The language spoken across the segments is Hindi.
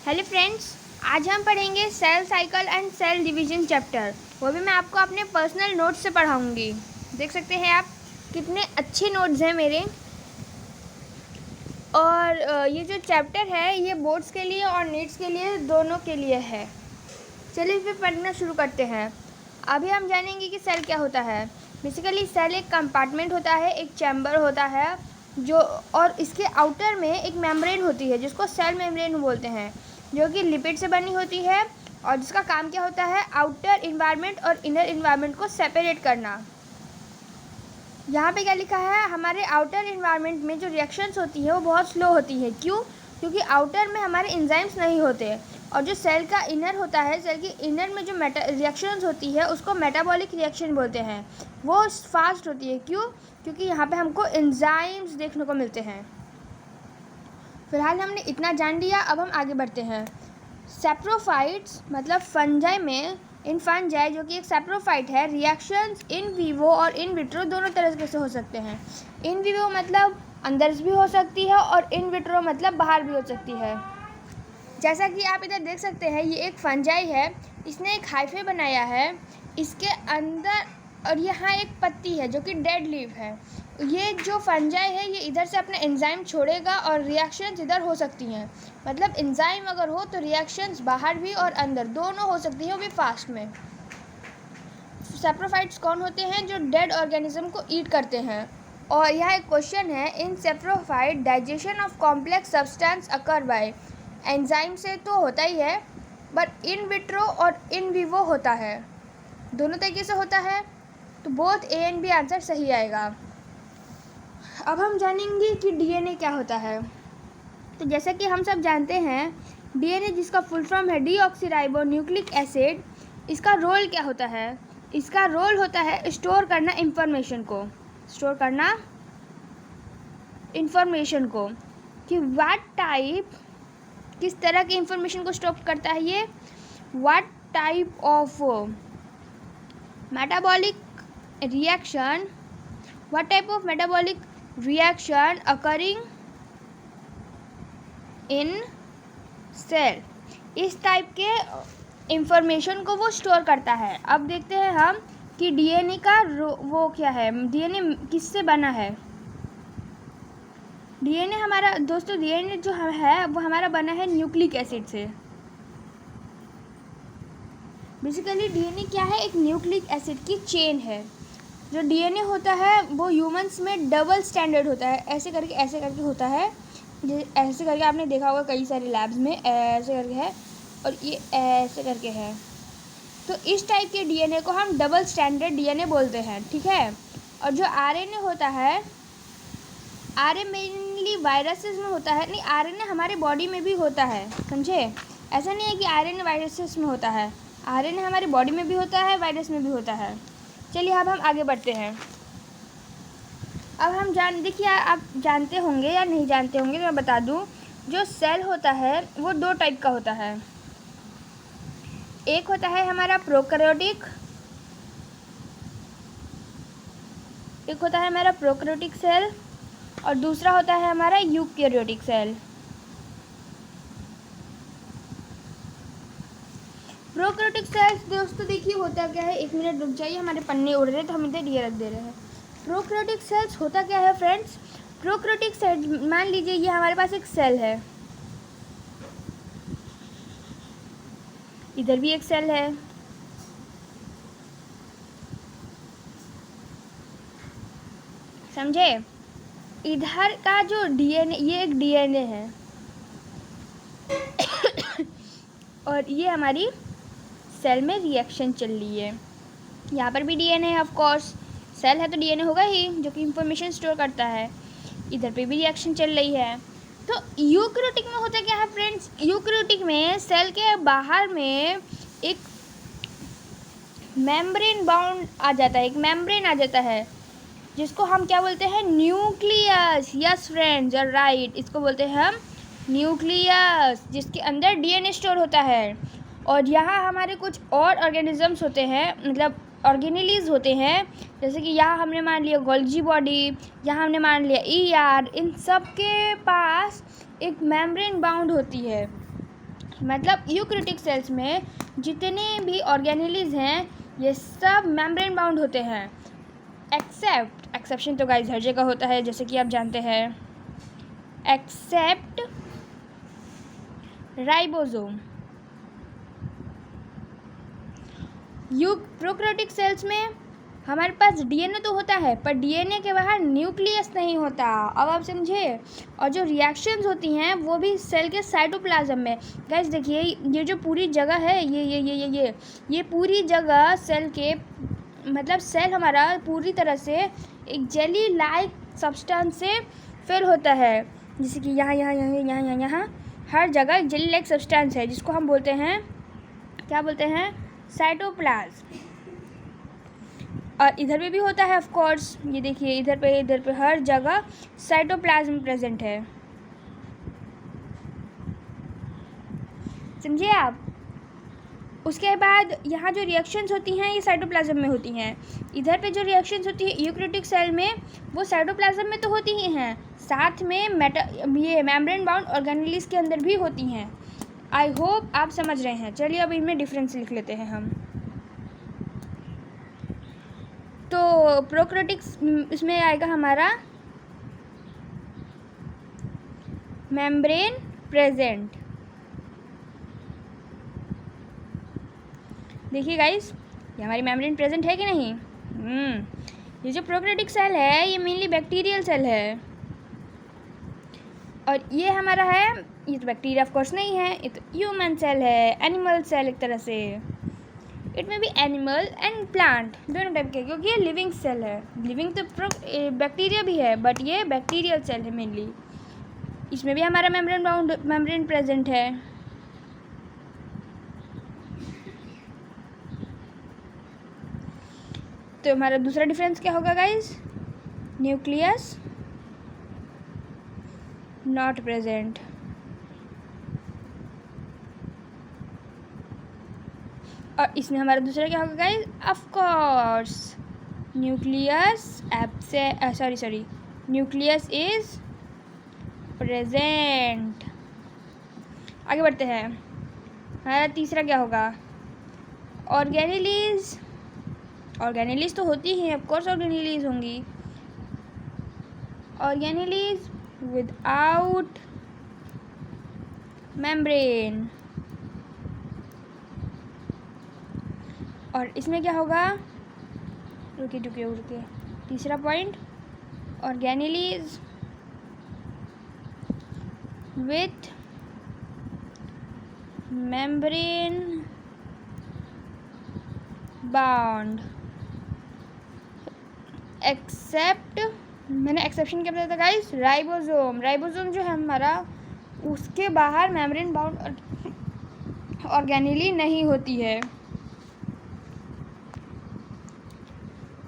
हेलो फ्रेंड्स, आज हम पढ़ेंगे cell cycle and cell division chapter. वो भी मैं आपको अपने पर्सनल नोट्स से पढ़ाऊंगी। देख सकते हैं आप कितने अच्छे नोट्स हैं मेरे। और ये जो चैप्टर है ये बोर्ड्स के लिए और नीट्स के लिए दोनों के लिए है। चलिए फिर पढ़ना शुरू करते हैं। अभी हम जानेंगे कि सेल क्या होता है। बेसिकली सेल एक कंपार्टमेंट होता है, एक चैम्बर होता है जो, और इसके आउटर में एक मेम्ब्रेन होती है जिसको सेल मेम्ब्रेन बोलते हैं, जो कि लिपिड से बनी होती है और जिसका काम क्या होता है, आउटर इन्वायरमेंट और इनर इन्वायरमेंट को सेपरेट करना। यहाँ पे क्या लिखा है, हमारे आउटर इन्वायरमेंट में जो रिएक्शंस होती है वो बहुत स्लो होती है। क्यों? क्योंकि आउटर में हमारे एंजाइम्स नहीं होते। और जो सेल का इनर होता है, सेल की इनर में जो रिएक्शंस होती है उसको मेटाबॉलिक रिएक्शन बोलते हैं। वो फास्ट होती है। क्यों? क्योंकि यहाँ पे हमको एंजाइम्स देखने को मिलते हैं। फिलहाल हमने इतना जान लिया, अब हम आगे बढ़ते हैं। सैप्रोफाइट्स मतलब फंजाई में, इन फंजाई जो कि एक सैप्रोफाइट है, रिएक्शंस इन विवो और इन विट्रो दोनों तरह से हो सकते हैं। इन विवो मतलब अंदर भी हो सकती है और इन विट्रो मतलब बाहर भी हो सकती है। जैसा कि आप इधर देख सकते हैं, ये एक फंजाई है, इसने एक हाइफे बनाया है इसके अंदर, और यहाँ एक पत्ती है जो कि डेड लीफ है। ये जो फंजाई है ये इधर से अपना एंजाइम छोड़ेगा और रिएक्शंस इधर हो सकती हैं। मतलब एंजाइम अगर हो तो रिएक्शंस बाहर भी और अंदर दोनों हो सकती हैं, वो भी फास्ट में। सैप्रोफाइट्स कौन होते हैं? जो डेड ऑर्गेनिज्म को ईट करते हैं। और यहाँ एक क्वेश्चन है, in saprophyte digestion of complex substance occur by. Enzyme से तो होता ही है, बट इन विट्रो और इन विवो होता है, दोनों तरीके से होता है। तो both A and B answer सही आएगा। अब हम जानेंगे कि डीएनए क्या होता है। तो जैसा कि हम सब जानते हैं, डीएनए जिसका फुल फॉर्म है डीऑक्सीराइबो न्यूक्लिक एसिड, इसका रोल क्या होता है? इसका रोल होता है स्टोर करना इंफॉर्मेशन को, स्टोर करना इंफॉर्मेशन को। कि व्हाट टाइप, किस तरह की इंफॉर्मेशन को स्टोर करता है ये? What type of metabolic reaction, what type of metabolic reaction occurring in cell, इस टाइप के इंफॉर्मेशन को वो स्टोर करता है। अब देखते हैं हम कि डीएनए का वो क्या है, डीएनए किससे बना है। डीएनए हमारा दोस्तों, डीएनए जो है वो हमारा बना है न्यूक्लिक एसिड से। बेसिकली डीएनए क्या है? एक न्यूक्लिक एसिड की चेन है। जो डीएनए होता है वो ह्यूमंस में डबल स्टैंडर्ड होता है, ऐसे करके होता है। ऐसे करके आपने देखा होगा कई सारे लैब्स में, ऐसे करके है और ये ऐसे करके है। तो इस टाइप के डीएनए को हम डबल स्टैंडर्ड डीएनए बोलते हैं, ठीक है। और जो आरएनए होता है, आरएनए मेनली वायरसेस में होता है। नहीं, आरएनए हमारे बॉडी में भी होता है, समझे। ऐसा नहीं है कि आरएनए वायरसेस में होता है, आरएनए हमारे बॉडी में भी होता है, वायरस में भी होता है। चलिए अब हम आगे बढ़ते हैं। अब हम देखिए, आप जानते होंगे या नहीं जानते होंगे तो मैं बता दूं, जो सेल होता है वो दो टाइप का होता है। एक होता है हमारा प्रोकैरियोटिक, एक होता है हमारा प्रोकैरियोटिक सेल, और दूसरा होता है हमारा यूकैरियोटिक सेल। प्रोकैरियोटिक सेल्स दोस्तों देखिए होता क्या है, एक मिनट रुक जाइए, हमारे पन्ने उड़ रहे हैं तो हम इधर ये रख दे रहे हैं। प्रोकैरियोटिक सेल्स होता क्या है फ्रेंड्स? प्रोकैरियोटिक सेल, मान लीजिए ये हमारे पास एक सेल है, इधर भी एक सेल है, समझे। इधर का जो डीएनए, ये एक डीएनए है और ये हमारी सेल में रिएक्शन चल रही है। यहाँ पर भी डीएनए है, ऑफ कोर्स, सेल है तो डीएनए होगा ही जो कि इंफॉर्मेशन स्टोर करता है। इधर पे भी रिएक्शन चल रही है। तो यूकैरियोटिक में होता क्या है फ्रेंड्स? यूकैरियोटिक में सेल के बाहर में एक मेम्ब्रेन बाउंड आ जाता है, एक मेम्ब्रेन आ जाता है जिसको हम क्या बोलते हैं? Nucleus. Yes friends, you are right, इसको बोलते हैं हम न्यूक्लियस, जिसके अंदर डीएनए स्टोर होता है। और यहाँ हमारे कुछ और ऑर्गेनिजम्स होते हैं, मतलब ऑर्गेनेलीज होते हैं, जैसे कि यहाँ हमने मान लिया गोल्गी बॉडी, यहाँ हमने मान लिया ईआर, इन सब के पास एक मेम्ब्रेन बाउंड होती है। मतलब यूकैरियोटिक सेल्स में जितने भी ऑर्गेनेलीज हैं ये सब मेम्ब्रेन बाउंड होते हैं, एक्सेप्शन तो गाइस हर जगह होता है जैसे कि आप जानते हैं, एक्सेप्ट राइबोसोम। प्रोकैरियोटिक सेल्स में हमारे पास डीएनए तो होता है पर डीएनए के बाहर न्यूक्लियस नहीं होता। अब आप समझे। और जो रिएक्शंस होती हैं वो भी सेल के साइटोप्लाज्म में। गाइस देखिए ये जो पूरी जगह है ये पूरी जगह सेल के मतलब सेल हमारा पूरी तरह से एक जेली लाइक सब्सटेंस से फिल होता है, जैसे कि यहाँ हर जगह एक जेली लाइक सब्सटेंस है जिसको हम बोलते हैं, क्या बोलते हैं, साइटोप्लाज्म। और इधर पे भी होता है ऑफ कोर्स, ये देखिए इधर पे हर जगह साइटोप्लाज्म प्रेजेंट है, समझे आप। उसके बाद यहाँ जो रिएक्शंस होती हैं ये साइटोप्लाज्म में होती हैं। इधर पे जो रिएक्शंस होती है यूकैरियोटिक सेल में वो साइटोप्लाज्म में तो होती ही हैं, साथ में ये मेम्ब्रेन बाउंड ऑर्गेनेलीज के अंदर भी होती हैं। आई होप आप समझ रहे हैं। चलिए अब इनमें डिफरेंस लिख लेते हैं हम। तो प्रोकैरियोटिक इसमें आएगा हमारा मेम्ब्रेन प्रेजेंट। देखिए गाइस ये हमारी मेम्ब्रेन प्रेजेंट है कि नहीं। ये जो प्रोकैरियोटिक सेल है ये मेनली बैक्टीरियल सेल है, और ये हमारा है, ये तो बैक्टीरिया ऑफ कोर्स नहीं है, ये तो ह्यूमन सेल है, एनिमल सेल एक तरह से। इट में भी एनिमल एंड प्लांट दोनों टाइप के, क्योंकि ये लिविंग सेल है। लिविंग तो बैक्टीरिया भी है बट ये बैक्टीरियल सेल है मेनली। इसमें भी हमारा मेम्ब्रेन प्रेजेंट है। तो हमारा दूसरा डिफरेंस क्या होगा गाइस, न्यूक्लियस नॉट प्रेजेंट। और इसमें हमारा दूसरा क्या होगा guys, of course nucleus nucleus is present. आगे बढ़ते हैं। हमारा तीसरा क्या होगा, ऑर्गेनेलीज तो होती हैं, ऑफ कोर्स ऑर्गेनेलीज होंगी। Organelles without membrane. और इसमें क्या होगा, रुकिए तीसरा point, organelles with membrane bound except, मैंने एक्सेप्शन क्या बताया था गाइस, राइबोसोम जो है हमारा उसके बाहर मेम्ब्रेन बाउंड ऑर्गेनेली नहीं होती है।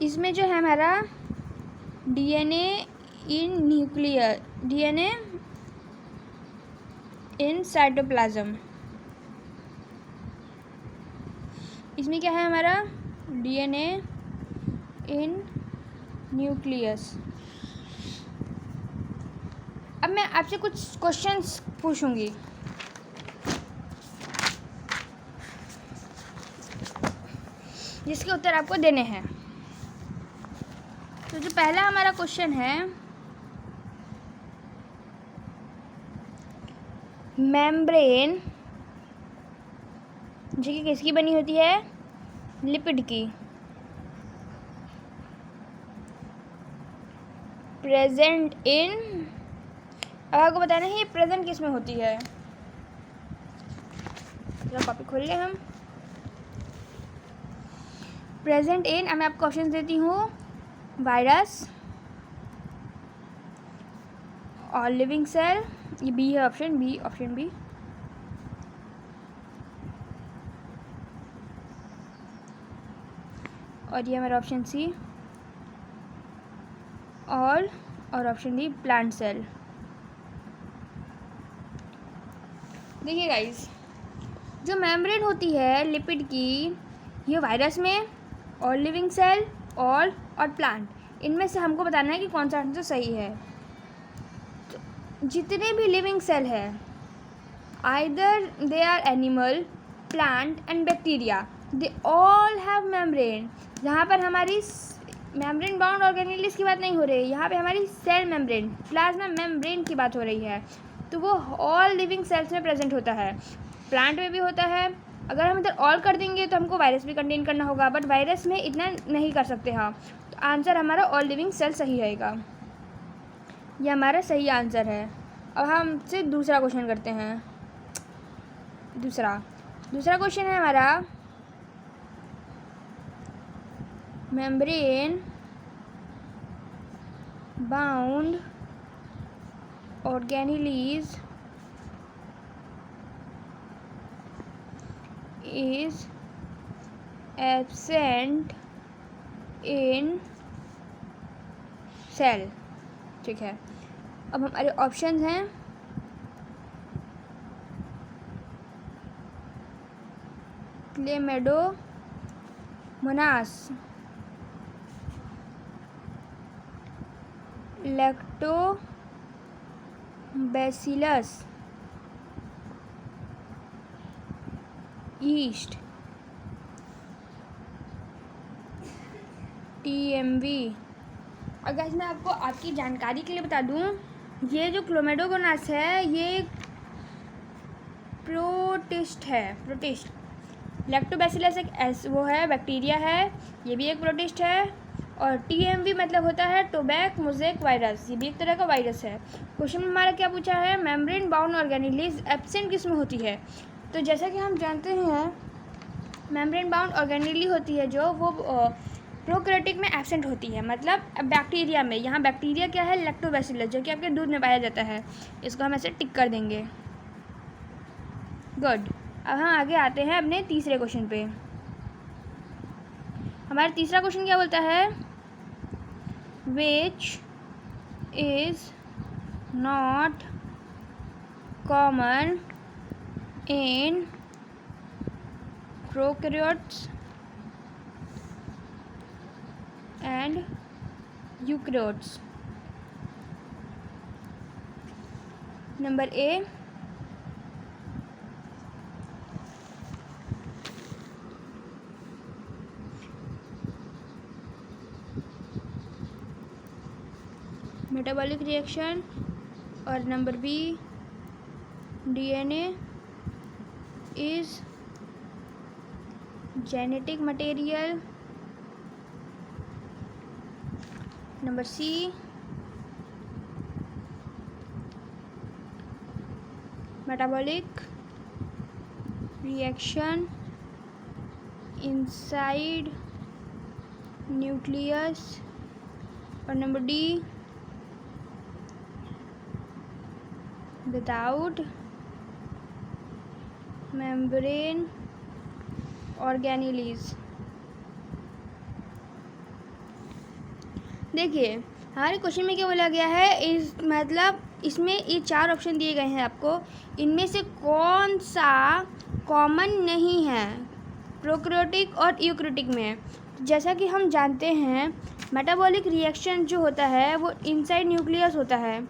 इसमें जो है हमारा डीएनए इन साइटोप्लाज्म। इसमें क्या है हमारा डीएनए इन न्यूक्लियस। अब मैं आपसे कुछ क्वेश्चंस पूछूंगी, जिसके उत्तर आपको देने हैं। तो जो पहला हमारा क्वेश्चन है, मेम्ब्रेन जो कि किसकी बनी होती है, लिपिड की, प्रेजेंट इन, अब आपको बताना है ये प्रेजेंट किस में होती है। चलो कॉपी खोल लें हम। प्रेजेंट इन, अब मैं आपको ऑप्शन देती हूँ, वायरस और लिविंग सेल, ये बी है ऑप्शन बी। और ये हमारा ऑप्शन सी और ऑप्शन डी प्लांट सेल। देखिए गाइस जो मेम्ब्रेन होती है लिपिड की, ये वायरस में और लिविंग सेल और प्लांट, इनमें से हमको बताना है कि कौन सा आंसर सही है। तो जितने भी लिविंग सेल है either they are animal, plant and bacteria, they all have membrane. यहाँ पर हमारी मेम्ब्रेन बाउंड ऑर्गेनेलिस की बात नहीं हो रही, यहाँ पे हमारी सेल मेम्ब्रेन, प्लाज्मा मेम्ब्रेन की बात हो रही है। तो वो ऑल लिविंग सेल्स में प्रेजेंट होता है, प्लांट में भी होता है। अगर हम इधर ऑल कर देंगे तो हमको वायरस भी कंटेन करना होगा, बट वायरस में इतना नहीं कर सकते। हाँ, तो आंसर हमारा ऑल लिविंग सेल सही रहेगा, ये हमारा सही आंसर है। अब हमसे दूसरा क्वेश्चन करते हैं। दूसरा क्वेश्चन है हमारा, membrane bound organelles is absent in cell। ठीक है, अब हमारे ऑप्शंस हैं क्लेमेडोमोनास, लैक्टोबैसिलस, ईस्ट, TMV। अगर मैं आपको आपकी जानकारी के लिए बता दूं, ये जो क्लोमेडोमोनास है ये प्रोटिस्ट है, प्रोटिस्ट। लैक्टोबैसिलस एक वो है, बैक्टीरिया है, ये भी एक प्रोटिस्ट है। और TMV मतलब होता है टोबैक मोज़ेक वायरस, ये भी एक तरह का वायरस है। क्वेश्चन में हमारा क्या पूछा है, मेम्ब्रेन बाउंड ऑर्गेनेलिस एब्सेंट किसमें होती है। तो जैसा कि हम जानते हैं मेम्ब्रेन बाउंड ऑर्गेनेली होती है जो वो प्रोकैरियोटिक में एब्सेंट होती है, मतलब बैक्टीरिया में। यहाँ बैक्टीरिया क्या है, लैक्टोबैसिलस, जो कि आपके दूध में पाया जाता है। इसको हम ऐसे टिक कर देंगे। गुड। अब हम आगे आते हैं अपने तीसरे क्वेश्चन पे। हमारा तीसरा क्वेश्चन क्या बोलता है, which is not common in prokaryotes and eukaryotes। Number A, metabolic reaction, और number B, DNA is genetic material। Number C, metabolic reaction inside nucleus। और number D, without membrane organelles. देखिए हमारे क्वेश्चन में क्या बोला गया है, इस मतलब इसमें ये 4 ऑप्शन दिए गए हैं आपको, इनमें से कौन सा कॉमन नहीं है प्रोकैरियोटिक और यूकैरियोटिक में। जैसा कि हम जानते हैं मेटाबॉलिक रिएक्शन जो होता है वो इनसाइड न्यूक्लियस होता है,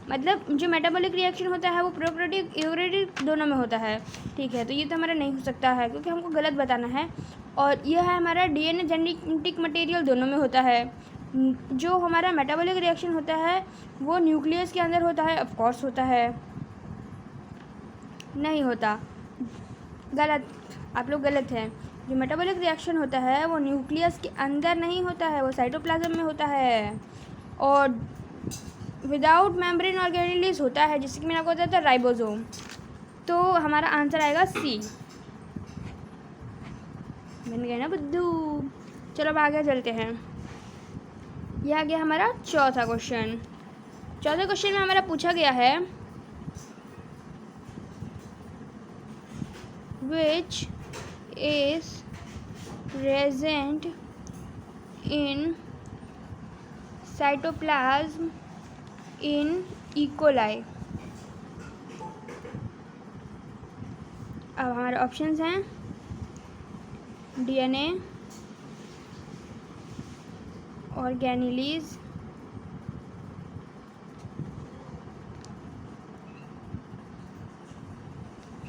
मतलब जो मेटाबॉलिक रिएक्शन होता है वो प्रोकैरियोटिक यूकैरियोटिक दोनों में होता है। ठीक है, तो ये तो हमारा नहीं हो सकता है क्योंकि हमको गलत बताना है। और यह है हमारा DNA जेनेटिक मटेरियल दोनों में होता है। जो हमारा मेटाबॉलिक रिएक्शन होता है वो न्यूक्लियस के अंदर होता है, ऑफ कोर्स होता है, नहीं होता, गलत, आप लोग गलत हैं। जो मेटाबॉलिक रिएक्शन होता है वो न्यूक्लियस के अंदर नहीं होता है, वो साइटोप्लाज्म में होता है। और विदाउट मेम्ब्रेन ऑर्गेनेलिस होता है, जिससे कि मैंने आपको बताया था राइबोसोम। तो हमारा आंसर आएगा C। बन गए ना बुद्धू। चलो अब आगे चलते हैं। यह आ गया हमारा चौथा क्वेश्चन। चौथे क्वेश्चन में हमारा पूछा गया है, which is present in cytoplasm in E. coli। अब हमारे ऑप्शंस हैं DNA, ऑर्गेनेलिस,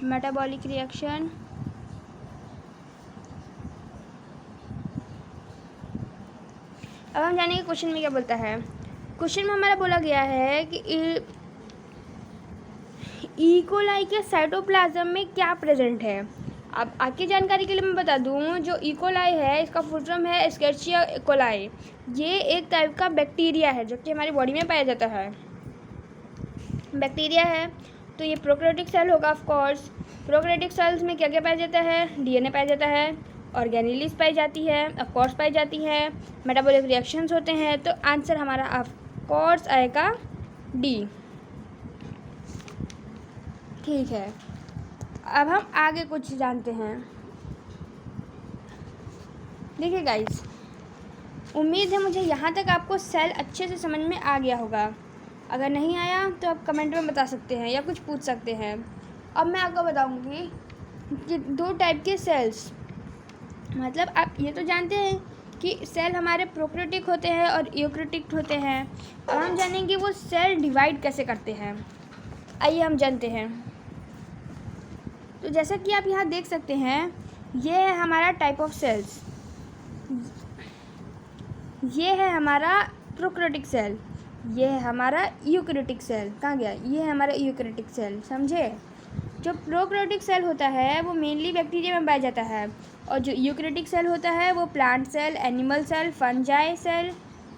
मेटाबॉलिक रिएक्शन, अब हम जानेंगे क्वेश्चन में क्या बोलता है। क्वेश्चन में हमारा बोला गया है कि ई कोलाई के साइटोप्लाज्म में क्या प्रेजेंट है। अब आपकी जानकारी के लिए मैं बता दूं, जो ई कोलाई है इसका फुल फॉर्म है एस्केरिचिया कोलाई। ये एक टाइप का बैक्टीरिया है जो कि हमारी बॉडी में पाया जाता है, बैक्टीरिया है। तो ये प्रोकैरियोटिक सेल होगा ऑफ कोर्स। प्रोकैरियोटिक सेल्स में क्या क्या पाया जाता है, डीएनए पाया जाता है, ऑर्गेनेलिस पाई जाती है, ऑफ कोर्स पाई जाती है, मेटाबॉलिक रिएक्शंस होते हैं। तो आंसर हमारा ऑफ कोर्स आएगा डी। ठीक है, अब हम आगे कुछ जानते हैं। देखिए गाइस, उम्मीद है मुझे यहाँ तक आपको सेल अच्छे से समझ में आ गया होगा। अगर नहीं आया तो आप कमेंट में बता सकते हैं या कुछ पूछ सकते हैं। अब मैं आपको बताऊंगी कि दो टाइप के सेल्स, मतलब आप ये तो जानते हैं कि सेल हमारे प्रोकैरियोटिक होते हैं और यूकैरियोटिक होते हैं। अब हम जानेंगे वो सेल डिवाइड कैसे करते हैं। आइए हम जानते हैं। तो जैसा कि आप यहाँ देख सकते हैं, ये है हमारा टाइप ऑफ सेल्स। ये है हमारा प्रोकैरियोटिक सेल, ये है हमारा यूकैरियोटिक सेल। कहाँ गया, ये है हमारा यूकैरियोटिक सेल, समझे। जो प्रोकैरियोटिक सेल होता है वो मेनली बैक्टीरिया में पाया जाता है, और जो यूकैरियोटिक सेल होता है वो plant cell, animal cell, fungi cell,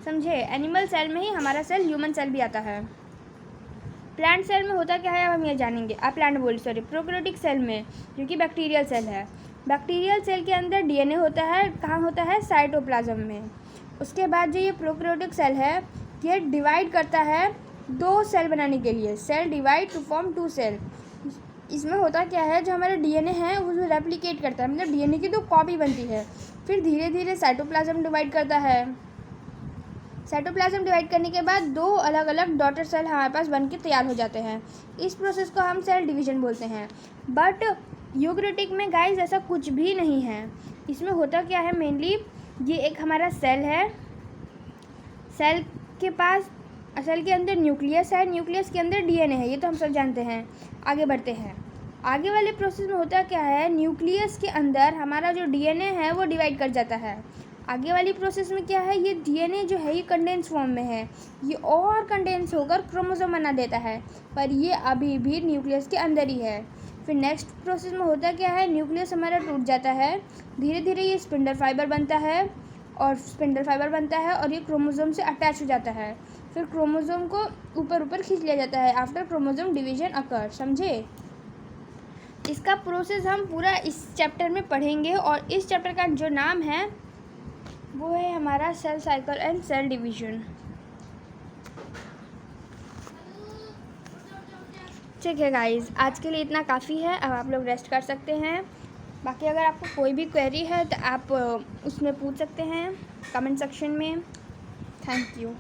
समझे। एनिमल सेल में ही हमारा सेल ह्यूमन सेल भी आता है। प्लांट सेल में होता क्या है अब हम ये जानेंगे। प्रोकैरियोटिक सेल में, जो कि बैक्टीरियल सेल है, बैक्टीरियल सेल के अंदर डीएनए होता है। कहाँ होता है, साइटोप्लाज्म में। उसके बाद जो ये प्रोकैरियोटिक सेल है, ये डिवाइड करता है दो सेल बनाने के लिए। Cell divide to form two cell. इसमें होता क्या है, जो हमारा डीएनए है वो जो रेप्लिकेट करता है, मतलब डीएनए की दो कॉपी बनती है। फिर धीरे धीरे साइटोप्लाज्म डिवाइड करता है। साइटोप्लाज्म डिवाइड करने के बाद दो अलग अलग डॉटर सेल हमारे पास बन के तैयार हो जाते हैं। इस प्रोसेस को हम सेल डिवीजन बोलते हैं। बट यूकैरियोटिक में गाइस ऐसा कुछ भी नहीं है। इसमें होता क्या है, मेनली ये एक हमारा सेल है। सेल के पास, सेल के अंदर न्यूक्लियस है, न्यूक्लियस के अंदर डीएनए है, ये तो हम सब जानते हैं। आगे बढ़ते हैं। आगे वाले प्रोसेस में होता क्या है, न्यूक्लियस के अंदर हमारा जो डीएनए है वो डिवाइड कर जाता है। आगे वाली प्रोसेस में क्या है, ये डीएनए जो है ये कंडेंस फॉर्म में है, ये और कंडेंस होकर क्रोमोसोम बना देता है, पर ये अभी भी न्यूक्लियस के अंदर ही है। फिर नेक्स्ट प्रोसेस में होता क्या है, न्यूक्लियस हमारा टूट जाता है, धीरे धीरे ये स्पिंडल फाइबर बनता है, और स्पिंडल फाइबर बनता है और ये क्रोमोसोम से अटैच हो जाता है। फिर क्रोमोसोम को ऊपर ऊपर खींच लिया जाता है। आफ्टर क्रोमोसोम डिवीजन अकर, समझे। इसका प्रोसेस हम पूरा इस चैप्टर में पढ़ेंगे, और इस चैप्टर का जो नाम है वो है हमारा cell cycle and cell division. ठीक है गाइस, आज के लिए इतना काफ़ी है। अब आप लोग रेस्ट कर सकते हैं। बाकी अगर आपको कोई भी क्वेरी है तो आप उसमें पूछ सकते हैं कमेंट सेक्शन में। Thank you.